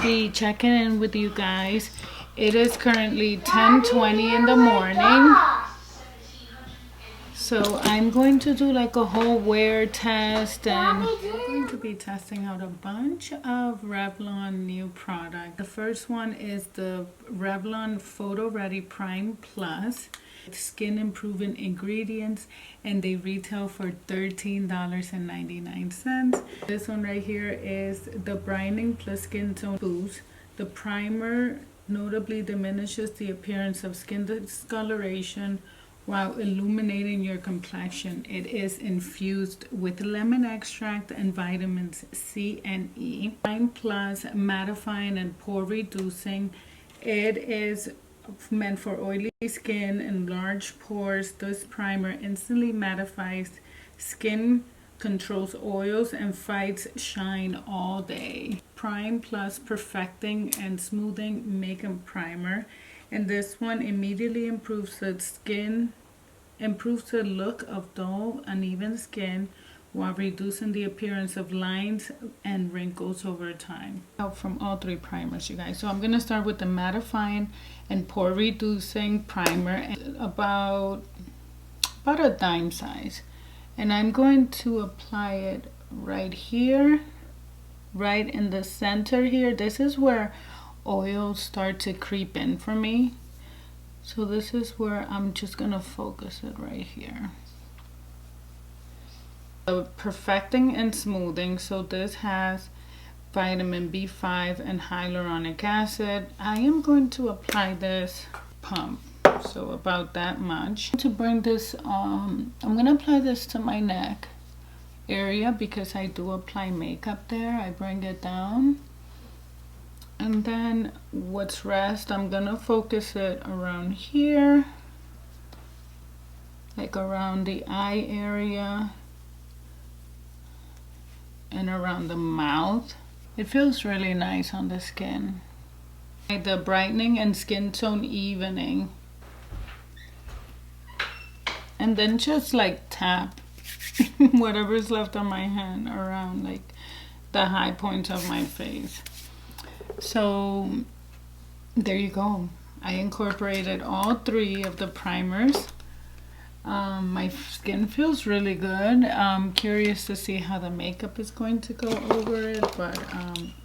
be checking in with you guys. It is currently 10:20 in the morning. So I'm going to do like a whole wear test, and I'm going to be testing out a bunch of Revlon new product. The first one is the Revlon Photo Ready Prime Plus. Skin improving ingredients, and they retail for $13.99. This one right here is the Brightening Plus Skin Tone Boost. The primer notably diminishes the appearance of skin discoloration while illuminating your complexion. It is infused with lemon extract and vitamins C and E. Prime Plus mattifying and pore reducing. It is meant for oily skin and large pores. This primer instantly mattifies skin, controls oils, and fights shine all day. Prime Plus Perfecting and Smoothing Makeup Primer. And this one immediately improves the skin, improves the look of dull, uneven skin while reducing the appearance of lines and wrinkles over time. Out from all three primers, you guys. So I'm going to start with the mattifying and pore reducing primer, about a dime size. And I'm going to apply it right here, right in the center here. This is where oils start to creep in for me. So this is where I'm just gonna focus it right here. So perfecting and smoothing. So this has vitamin B5 and hyaluronic acid. I am going to apply this pump, so about that much. To bring this, I'm gonna apply this to my neck area because I do apply makeup there. I bring it down. And then what's rest, I'm gonna focus it around here, like around the eye area and around the mouth. It feels really nice on the skin. The brightening and skin tone evening. And then just like tap whatever's left on my hand around like the high points of my face. So there you go. I incorporated all three of the primers. My skin feels really good. I'm curious to see how the makeup is going to go over it, but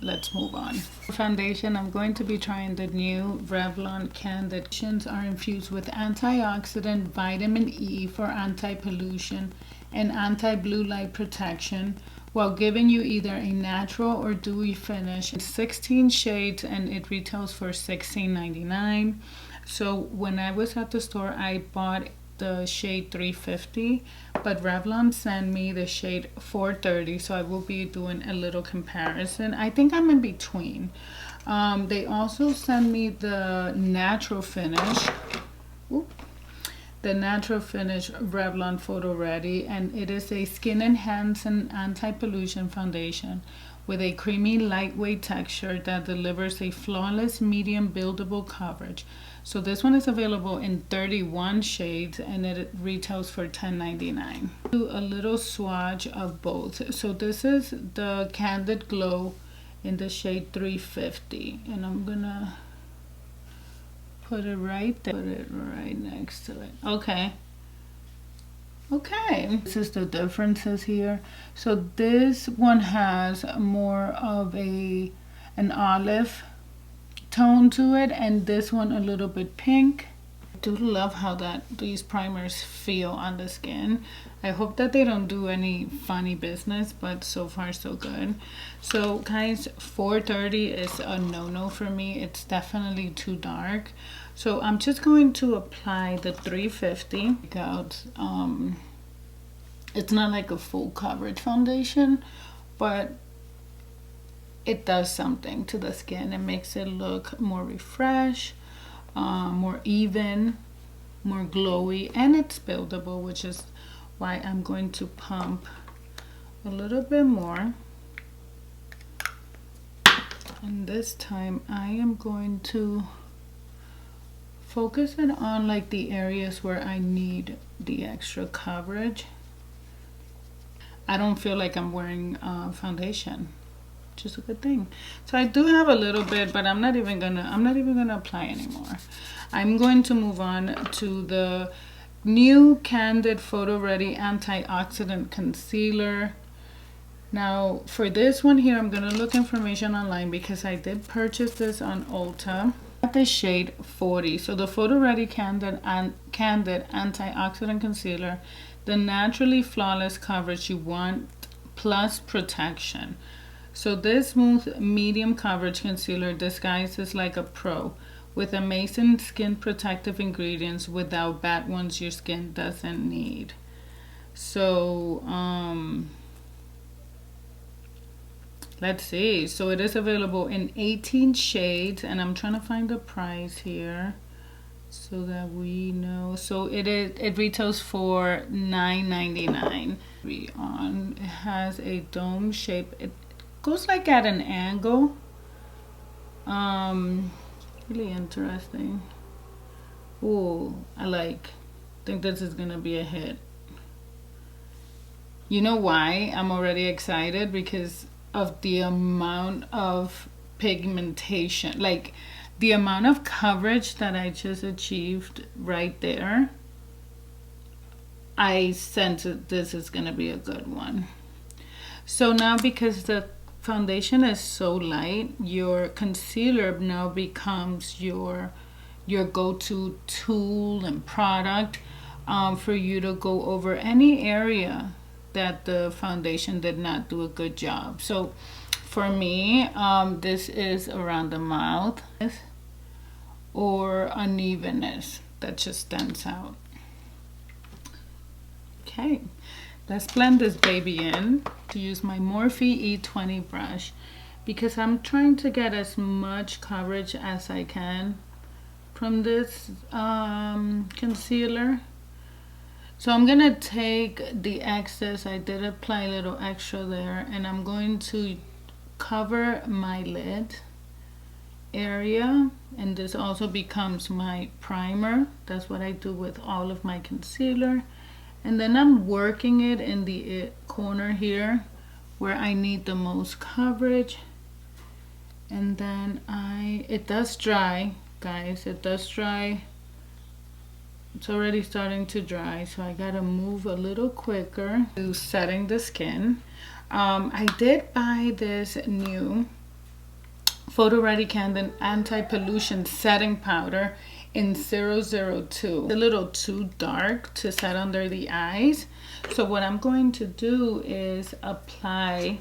let's move on. For foundation, I'm going to be trying the new Revlon Candid. Foundations are infused with antioxidant vitamin E for anti-pollution and anti-blue light protection, while giving you either a natural or dewy finish. It's 16 shades and it retails for $16.99. So when I was at the store, I bought the shade 350, but Revlon sent me the shade 430, so I will be doing a little comparison. I think I'm in between. They also sent me the natural finish. Oop. The natural finish Revlon Photo Ready, and it is a skin enhancing anti-pollution foundation with a creamy lightweight texture that delivers a flawless medium buildable coverage. So this one is available in 31 shades and it retails for $10.99. Do a little swatch of both. So this is the Candid Glow in the shade 350, and I'm gonna put it right there, put it right next to it. Okay, this is the differences here. So this one has more of an olive tone to it, and this one a little bit pink. I do love how these primers feel on the skin. I hope that they don't do any funny business, but so far so good. So guys, 430 is a no-no for me. It's definitely too dark. So I'm just going to apply the 350 because it's not like a full coverage foundation, but it does something to the skin. It makes it look more refreshed, more even, more glowy, and it's buildable, which is why I'm going to pump a little bit more. And this time I am going to focus it on like the areas where I need the extra coverage. I don't feel like I'm wearing foundation. which is a good thing. So I do have a little bit, but I'm not even gonna apply anymore. I'm going to move on to the new Candid Photo Ready Antioxidant Concealer. Now for this one here, I'm gonna look information online because I did purchase this on Ulta. The shade 40. So the Photo Ready Candid Antioxidant Concealer, the naturally flawless coverage you want plus protection. So this smooth medium coverage concealer disguises like a pro with amazing skin protective ingredients without bad ones your skin doesn't need. So let's see. So it is available in 18 shades, and I'm trying to find the price here so that we know. So it retails for $9.99. It has a dome shape. It goes like at an angle. Really interesting. Ooh, I think this is gonna be a hit. You know why I'm already excited? Because of the amount of pigmentation, like the amount of coverage that I just achieved right there. I sense that this is gonna be a good one. So now, because the foundation is so light, your concealer now becomes your go-to tool and product for you to go over any area that the foundation did not do a good job. So for me, this is around the mouth or unevenness that just stands out. Okay, let's blend this baby in. To use my Morphe E20 brush because I'm trying to get as much coverage as I can from this concealer. So I'm gonna take the excess. I did apply a little extra there, and I'm going to cover my lid area, and this also becomes my primer. That's what I do with all of my concealer. And then I'm working it in the corner here where I need the most coverage. And then it does dry, guys. It does dry. It's already starting to dry, so I gotta move a little quicker to setting the skin. I did buy this new Photo Ready Candid Anti-Pollution Setting Powder in 002. A little too dark to set under the eyes. So what I'm going to do is apply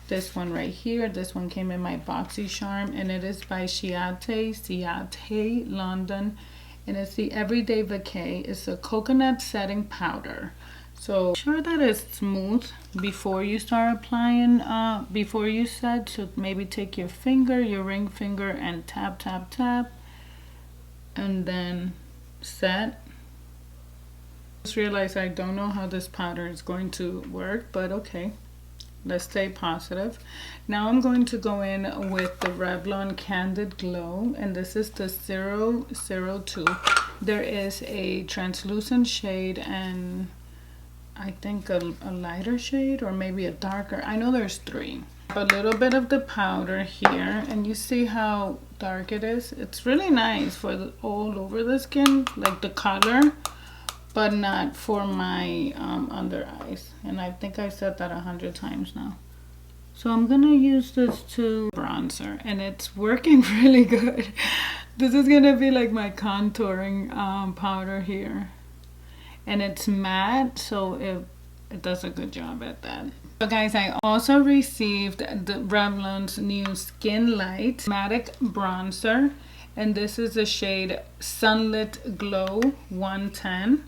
this one right here. This one came in my Boxy Charm, and it is by Ciate London. And it's the Everyday Vacay. It's a coconut setting powder. So make sure that it's smooth before you start applying, before you set. So maybe take your finger, your ring finger, and tap, tap, tap. And then set. Just realized I don't know how this powder is going to work, but okay. Let's stay positive. Now I'm going to go in with the Revlon Candid Glow, and this is the 002. There is a translucent shade and I think a lighter shade or maybe a darker. I know there's three. A little bit of the powder here, and you see how dark it is. It's really nice for all over the skin, like the color, but not for my under eyes. And I think I said that 100 times now. So I'm gonna use this to bronzer, and it's working really good. This is gonna be like my contouring powder here. And it's matte, so it does a good job at that. So guys, I also received the Revlon's new Skin Light Matte Bronzer, and this is the shade Sunlit Glow 110.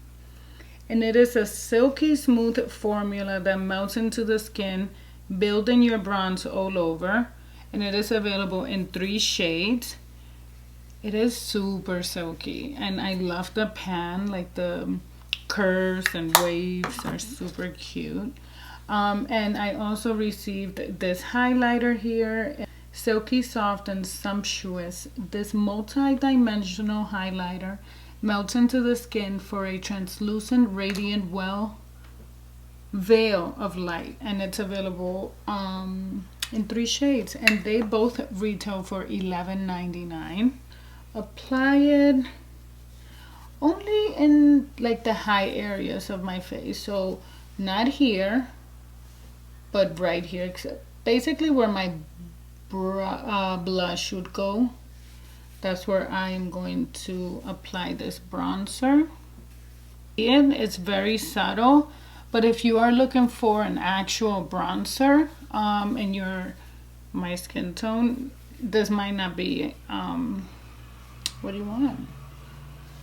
And it is a silky smooth formula that melts into the skin, building your bronze all over. And it is available in 3 shades. It is super silky, and I love the pan, like the curves and waves are super cute. And I also received this highlighter here, silky soft and sumptuous. This multi-dimensional highlighter melts into the skin for a translucent, radiant veil of light, and it's available in 3 shades, and they both retail for $11.99. Apply it only in like the high areas of my face, so not here, but right here, except basically where my blush should go. That's where I'm going to apply this bronzer. And it's very subtle, but if you are looking for an actual bronzer in my skin tone, this might not be what do you want?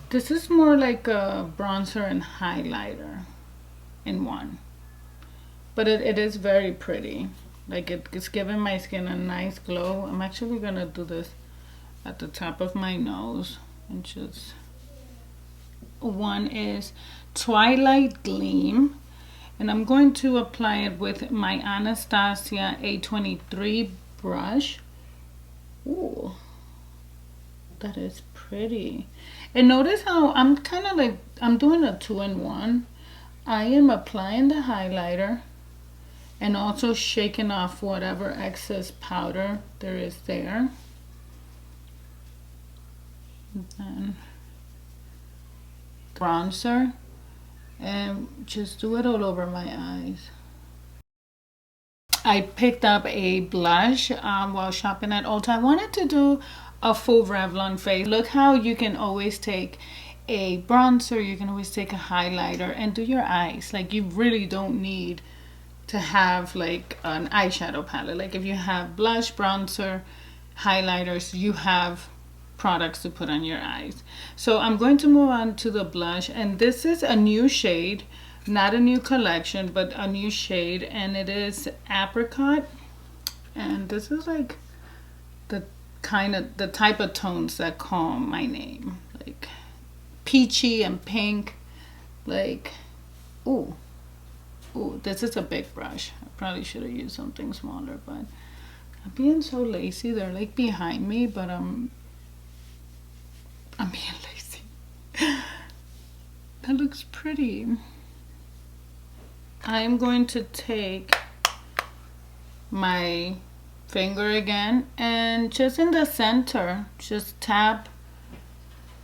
This is more like a bronzer and highlighter in one, but it is very pretty. Like it's giving my skin a nice glow. I'm actually gonna do this at the top of my nose, and just one is Twilight Gleam, and I'm going to apply it with my Anastasia A23 brush. Ooh, that is pretty. And notice how I'm kind of like, I'm doing a 2-in-1. I am applying the highlighter and also shaking off whatever excess powder there is there. And then bronzer, and just do it all over my eyes. I picked up a blush while shopping at Ulta. I wanted to do a full Revlon face. Look how you can always take a bronzer, you can always take a highlighter and do your eyes. Like, you really don't need to have like an eyeshadow palette. Like, if you have blush, bronzer, highlighters, you have products to put on your eyes. So I'm going to move on to the blush, and this is a new shade, not a new collection, but a new shade, and it is Apricot. And this is like the type of tones that call my name, like peachy and pink. Like, ooh, this is a big brush. I probably should have used something smaller, but I'm being so lazy. They're like behind me, but I'm being lazy. That looks pretty. I'm going to take my finger again, and just in the center, just tap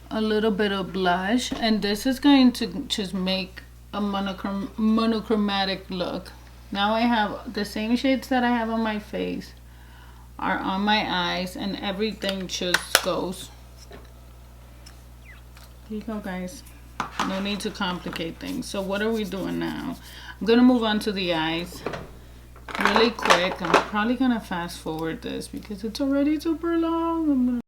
a little bit of blush, and this is going to just make a monochromatic look. Now I have the same shades that I have on my face are on my eyes, and everything just goes. Here you go, guys. No need to complicate things. So what are we doing now? I'm gonna move on to the eyes really quick. I'm probably gonna fast forward this because it's already super long.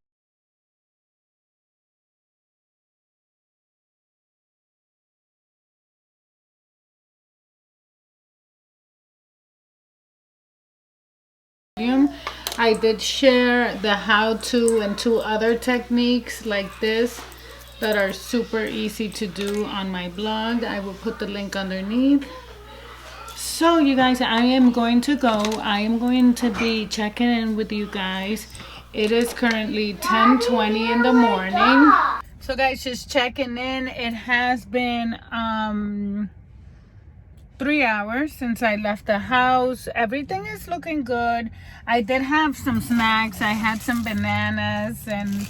I did share the how-to and 2 other techniques like this that are super easy to do on my blog. I will put the link underneath. So you guys, I am going to go. I am going to be checking in with you guys. It is currently 10:20 in the morning. So guys, just checking in. It has been 3 hours since I left the house. Everything is looking good. I did have some snacks. I had some bananas and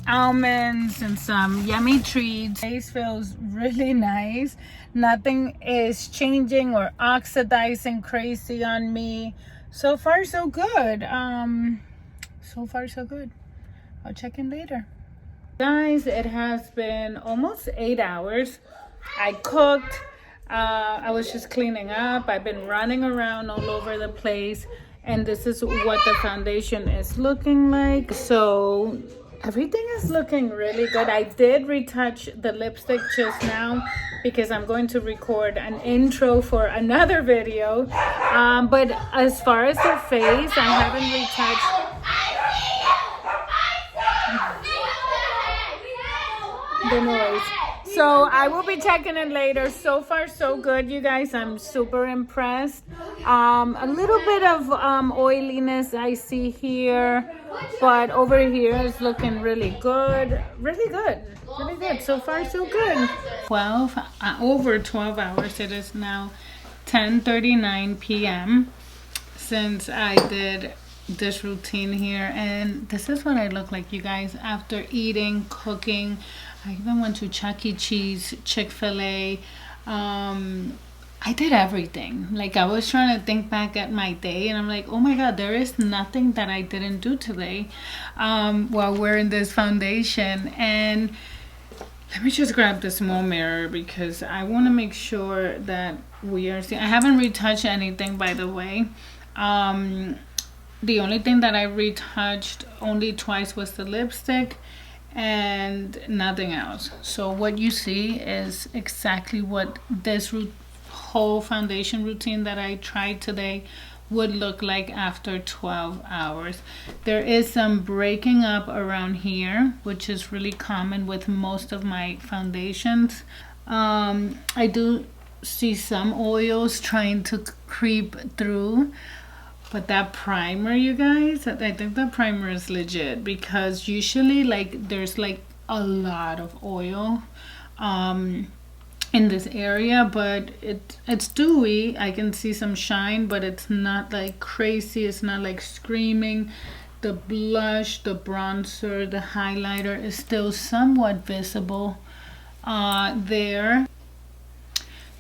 almonds and some yummy treats. Face feels really nice. Nothing is changing or oxidizing crazy on me. So far so good. So far so good. I'll check in later. Guys, it has been almost 8 hours. I cooked. I was just cleaning up. I've been running around all over the place, and this is what the foundation is looking like. So everything is looking really good. I did retouch the lipstick just now because I'm going to record an intro for another video. But as far as the face, I haven't retouched. The noise. So I will be checking in later. So far so good, you guys. I'm super impressed. A little bit of oiliness I see here, but over here is looking really good. Really good. So far so good. Over 12 hours. It is now 10:39 p.m. since I did this routine here, and this is what I look like, you guys, after eating, cooking. I even went to Chuck E. Cheese, Chick-fil-A. I did everything. Like, I was trying to think back at my day, and I'm like, oh my God, there is nothing that I didn't do today while wearing this foundation. And let me just grab the small mirror because I want to make sure that we are seeing. I haven't retouched anything, by the way. The only thing that I retouched only twice was the lipstick and nothing else. So what you see is exactly what this whole foundation routine that I tried today would look like after 12 hours. There is some breaking up around here, which is really common with most of my foundations. I do see some oils trying to creep through, but that primer, you guys, I think that primer is legit because usually like there's like a lot of oil in this area, but it's dewy. I can see some shine, but it's not like crazy. It's not like screaming. The blush, the bronzer, the highlighter is still somewhat visible there.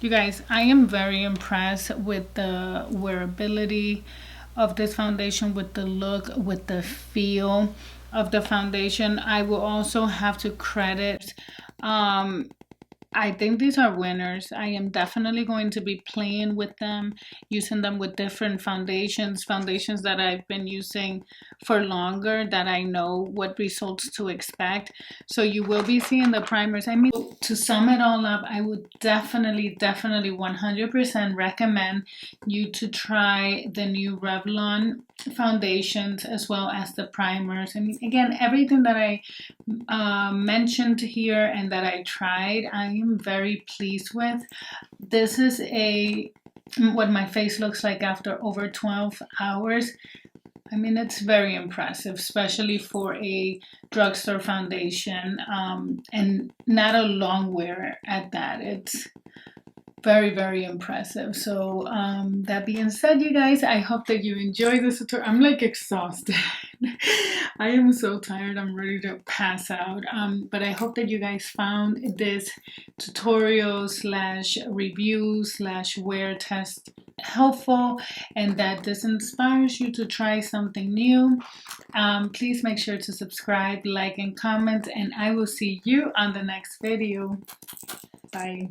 You guys, I am very impressed with the wearability of this foundation, with the look, with the feel of the foundation. I will also have to credit I think these are winners. I am definitely going to be playing with them, using them with different foundations that I've been using for longer, that I know what results to expect. So you will be seeing the primers. I mean, to sum it all up, I would definitely 100% recommend you to try the new Revlon foundations as well as the primers. I mean, again, everything that I mentioned here and that I tried, I am very pleased with. This is what my face looks like after over 12 hours. I mean, it's very impressive, especially for a drugstore foundation, and not a long wear at that. It's very impressive. So that being said, you guys, I hope that you enjoy this tutorial. I'm like exhausted. I am so tired. I'm ready to pass out. But I hope that you guys found this tutorial slash review slash wear test helpful, and that this inspires you to try something new. Please make sure to subscribe, like, and comment, and I will see you on the next video. Bye.